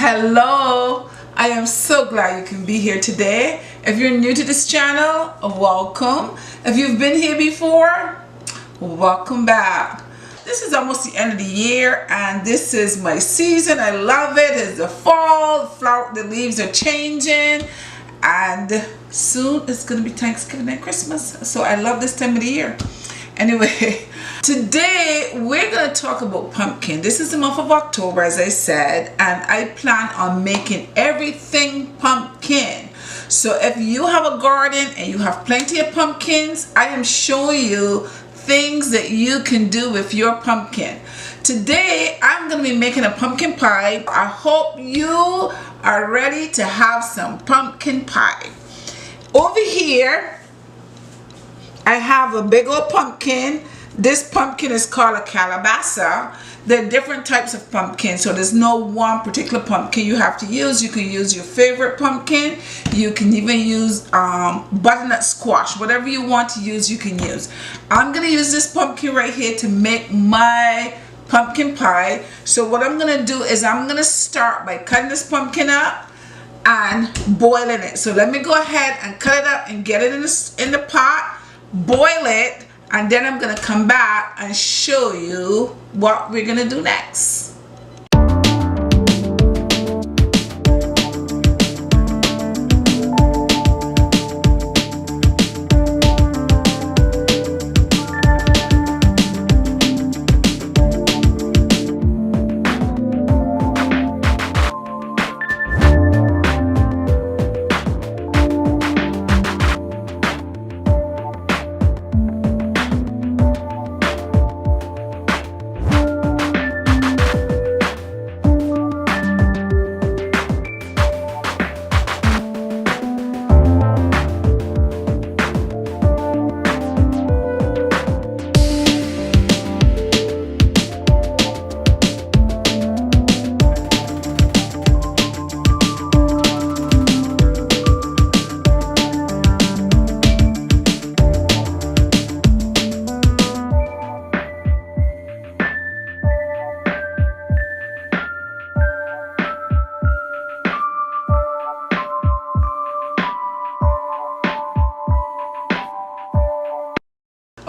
Hello, I am so glad you can be here today. If you're new to this channel, welcome. If you've been here before, welcome back. This is almost the end of the year and this is my season. I love it. It's the fall, the leaves are changing, and soon it's going to be Thanksgiving and Christmas. So I love this time of the year. Anyway, today we're going to talk about pumpkin. This is the month of October, as I said, and I plan on making everything pumpkin. So if you have a garden and you have plenty of pumpkins, I am showing you things that you can do with your pumpkin. Today I'm going to be making a pumpkin pie. I hope you are ready to have some pumpkin pie. Over here I have a big old pumpkin. This pumpkin is called a calabaza. There are different types of pumpkin, so there's no one particular pumpkin you have to use. You can use your favorite pumpkin. You can even use butternut squash. Whatever you want to use, you can use. I'm going to use this pumpkin right here to make my pumpkin pie. So what I'm going to do is I'm going to start by cutting this pumpkin up and boiling it. So let me go ahead and cut it up and get it in the pot. Boil it, and then I'm gonna come back and show you what we're gonna do next.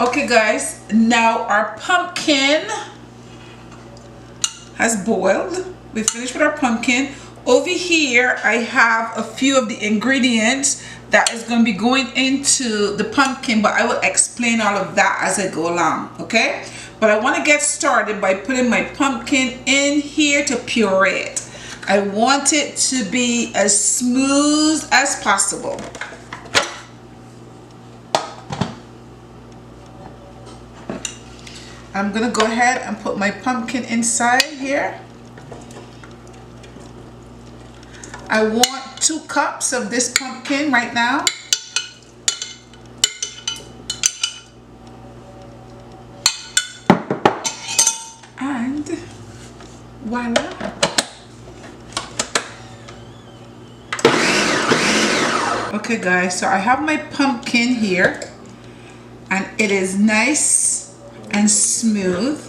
Okay guys, now our pumpkin has boiled. We finished with our pumpkin. Over here I have a few of the ingredients that is going to be going into the pumpkin, but I will explain all of that as I go along, okay? But I want to get started by putting my pumpkin in here to puree it. I want it to be as smooth as possible. I'm gonna go ahead and put my pumpkin inside here. I want 2 cups of this pumpkin right now. And voila. Okay guys, so I have my pumpkin here and it is nice and smooth.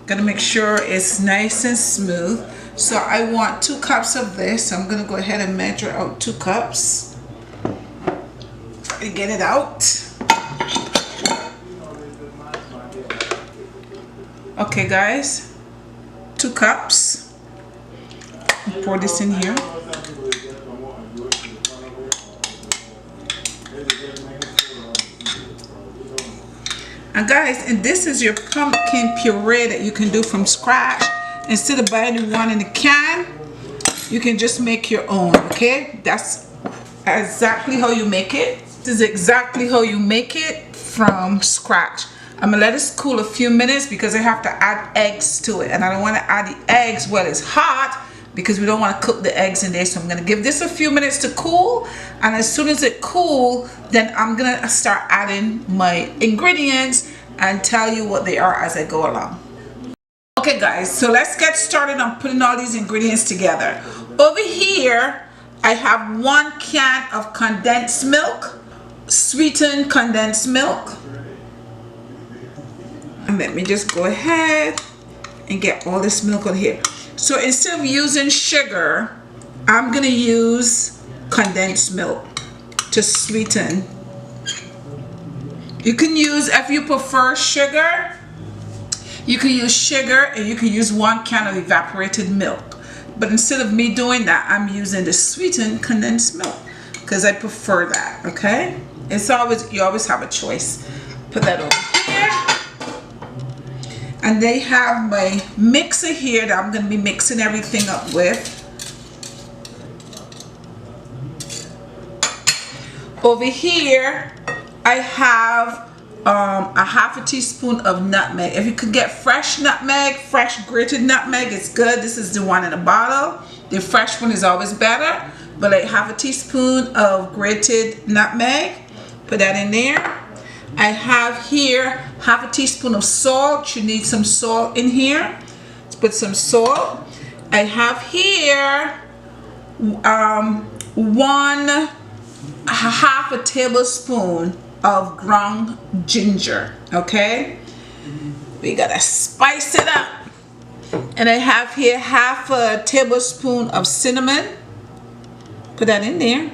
Gonna make sure it's nice and smooth. So I want 2 cups of this. I'm gonna go ahead and measure out 2 cups and get it out. Okay guys, 2 cups. Pour this in here. And guys, and this is your pumpkin puree that you can do from scratch. Instead of buying one in a can, you can just make your own, okay? That's exactly how you make it. This is exactly how you make it from scratch. I'm gonna let it cool a few minutes because I have to add eggs to it, and I don't want to add the eggs while it's hot because we don't want to cook the eggs in there. So I'm gonna give this a few minutes to cool, and as soon as it cool, then I'm gonna start adding my ingredients and tell you what they are as I go along. Okay guys, so let's get started on putting all these ingredients together. Over here I have 1 can of condensed milk, sweetened condensed milk. And let me just go ahead and get all this milk on here. So instead of using sugar, I'm gonna use condensed milk to sweeten. You can use, if you prefer sugar, you can use sugar, and you can use 1 can of evaporated milk. But instead of me doing that, I'm using the sweetened condensed milk because I prefer that. Okay, it's always, you always have a choice. Put that over here, and they have my mixer here that I'm going to be mixing everything up with. Over here I have a half a teaspoon of nutmeg. If you could get fresh nutmeg, fresh grated nutmeg, it's good. This is the one in a bottle. The fresh one is always better, but like half a teaspoon of grated nutmeg, put that in there. I have here half a teaspoon of salt. You need some salt in here. Let's put some salt. I have here half a tablespoon of ground ginger. Okay, we gotta spice it up. And I have here half a tablespoon of cinnamon. Put that in there.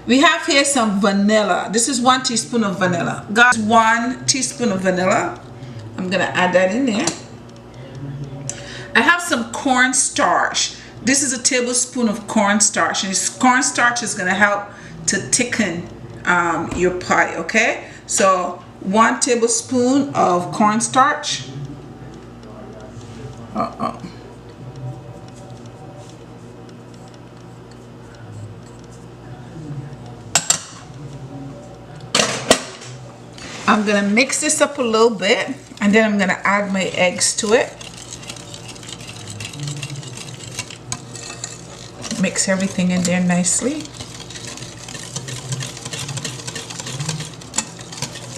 We have here some vanilla. This is 1 teaspoon of vanilla. Guys, 1 teaspoon of vanilla. I'm gonna add that in there. I have some cornstarch. This is a tablespoon of cornstarch, and this cornstarch is gonna help to thicken your pie. Okay, so 1 tablespoon of cornstarch. I'm gonna mix this up a little bit, and then I'm gonna add my eggs to it. Mix everything in there nicely.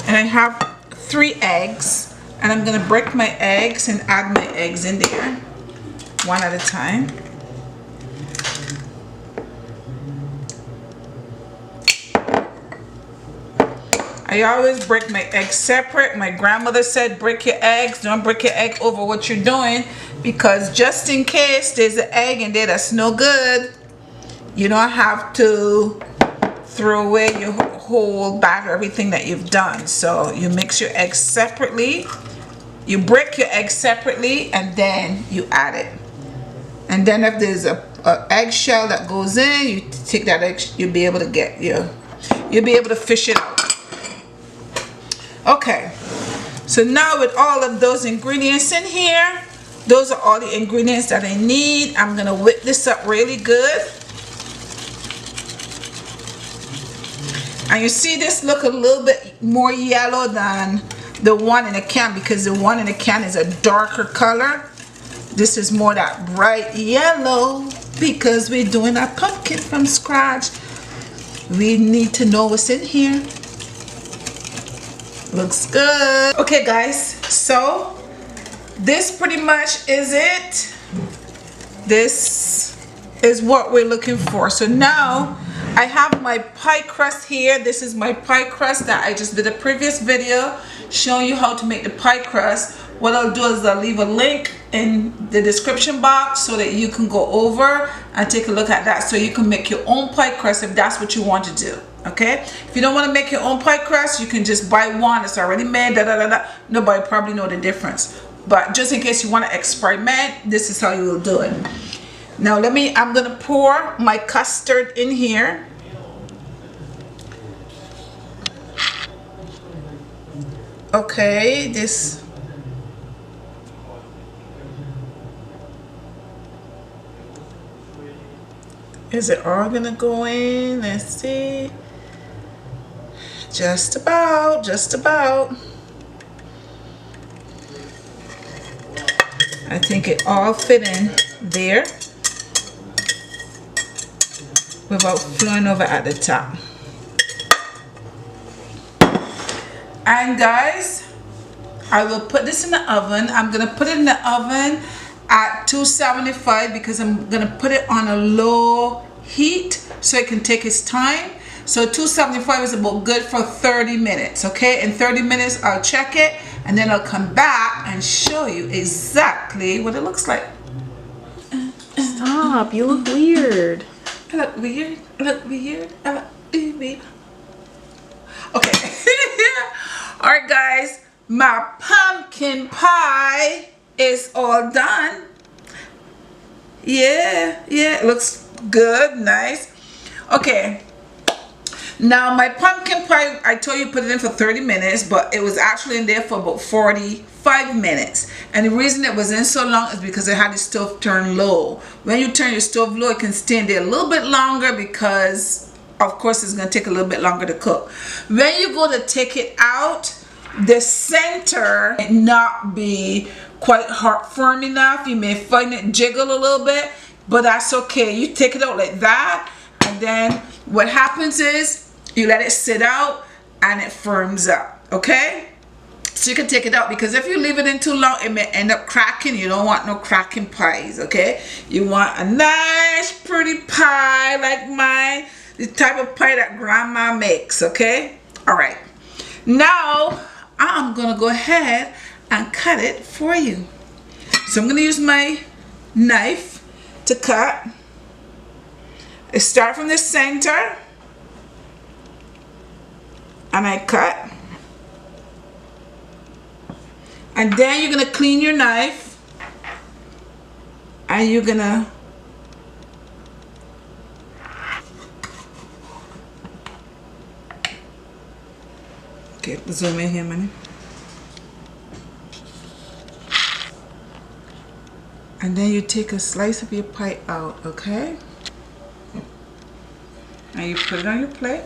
And I have 3 eggs, and I'm gonna break my eggs and add my eggs in there, one at a time. I always break my eggs separate. My grandmother said break your eggs, don't break your egg over what you're doing, because just in case there's an egg in there that's no good, you don't have to throw away your whole bag or everything that you've done. So you mix your eggs separately, you break your eggs separately, and then you add it. And then if there's a eggshell that goes in, you take that egg, you'll be able to get you'll be able to fish it out. Okay, so now with all of those ingredients in here, those are all the ingredients that I need. I'm gonna whip this up really good. And you see this look a little bit more yellow than the one in the can, because the one in the can is a darker color. This is more that bright yellow because we're doing our pumpkin from scratch. We need to know what's in here. Looks good. Okay guys, so this pretty much is it. This is what we're looking for. So now I have my pie crust here. This is my pie crust that I just did a previous video showing you how to make the pie crust. What I'll do is I'll leave a link in the description box so that you can go over and take a look at that, so you can make your own pie crust if that's what you want to do. Okay, if you don't want to make your own pie crust, you can just buy one that's already made. Nobody probably know the difference, but just in case you want to experiment, this is how you will do it. Now I'm gonna pour my custard in here. Okay, this is it all gonna go in? Let's see. Just about. I think it all fit in there without flowing over at the top. And guys, I will put this in the oven. I'm gonna put it in the oven at 275 because I'm gonna put it on a low heat so it can take its time. So 275 is about good for 30 minutes. Okay, in 30 minutes I'll check it and then I'll come back and show you exactly what it looks like. Stop, you look weird. I look weird. I look weird. I look weird. Okay. Alright guys, my pumpkin pie is all done. Yeah, it looks good, nice. Okay. Now my pumpkin pie, I told you put it in for 30 minutes, but it was actually in there for about 45 minutes. And the reason it was in so long is because I had the stove turned low. When you turn your stove low, it can stay in there a little bit longer because, of course, it's going to take a little bit longer to cook. When you go to take it out, the center may not be quite firm enough. You may find it jiggle a little bit, but that's okay. You take it out like that, and then what happens is you let it sit out and it firms up. Okay, so you can take it out, because if you leave it in too long, it may end up cracking. You don't want no cracking pies. Okay, you want a nice pretty pie like mine, the type of pie that grandma makes. Okay, all right, now I'm gonna go ahead and cut it for you. So I'm gonna use my knife to cut. I start from the center and I cut, and then you're gonna clean your knife and you're gonna zoom in here, money. And then you take a slice of your pie out, okay? And you put it on your plate.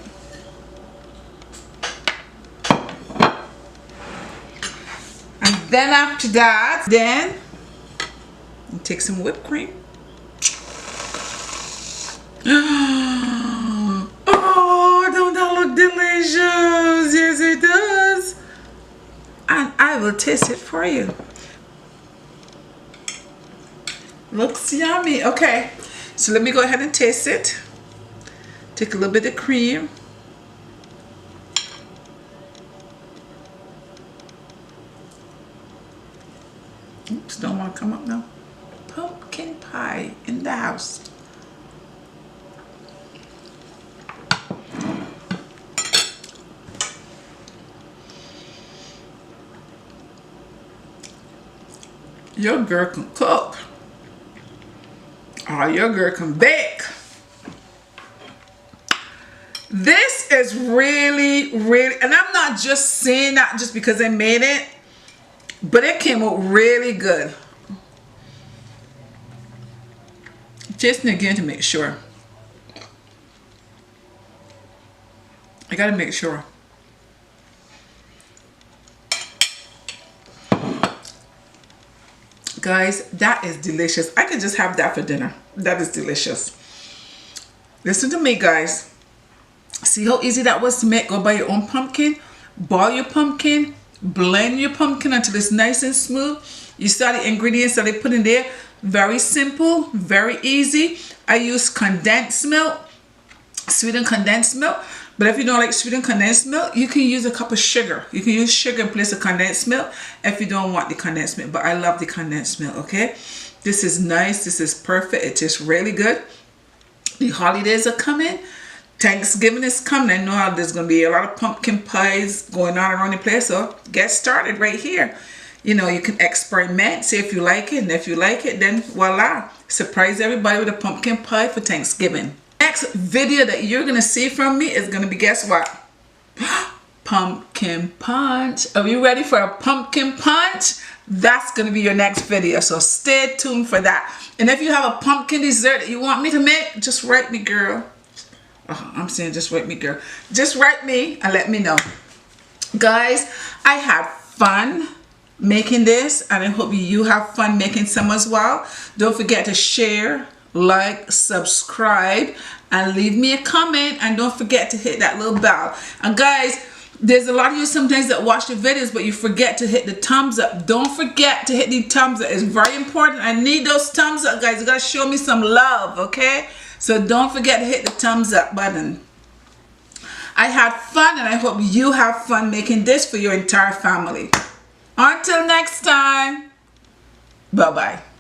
And then after that, then you take some whipped cream. Oh, don't that look delicious? Yes, it does. And I will taste it for you. Looks yummy. Okay, so let me go ahead and taste it. Take a little bit of cream. Oops, don't want to come up now. Pumpkin pie in the house. Your girl can cook. Oh, your girl can bake. This is really, and I'm not just saying that just because I made it, but it came out really good. Tasting again to make sure. I gotta make sure. Guys, that is delicious. I could just have that for dinner. That is delicious. Listen to me, guys. See how easy that was to make? Go buy your own pumpkin, boil your pumpkin, blend your pumpkin until it's nice and smooth. You saw the ingredients that they put in there. Very simple, very easy. I use condensed milk, sweetened condensed milk. But if you don't like sweetened condensed milk, you can use a cup of sugar. You can use sugar in place of condensed milk if you don't want the condensed milk. But I love the condensed milk, okay? This is nice. This is perfect. It tastes really good. The holidays are coming. Thanksgiving is coming. I know how there's going to be a lot of pumpkin pies going on around the place. So get started right here. You know, you can experiment, see if you like it. And if you like it, then voila. Surprise everybody with a pumpkin pie for Thanksgiving. Next video that you're going to see from me is going to be, guess what? Pumpkin punch. Are you ready for a pumpkin punch? That's going to be your next video. So stay tuned for that. And if you have a pumpkin dessert that you want me to make, just write me, girl. Oh, I'm saying just write me, girl. Just write me and let me know. Guys, I had fun making this, and I hope you have fun making some as well. Don't forget to share, like, subscribe, and leave me a comment, and don't forget to hit that little bell. And guys, there's a lot of you sometimes that watch the videos but you forget to hit the thumbs up. Don't forget to hit the thumbs up. It's very important. I need those thumbs up, guys. You gotta show me some love, okay? So don't forget to hit the thumbs up button. I had fun, and I hope you have fun making this for your entire family. Until next time, bye-bye.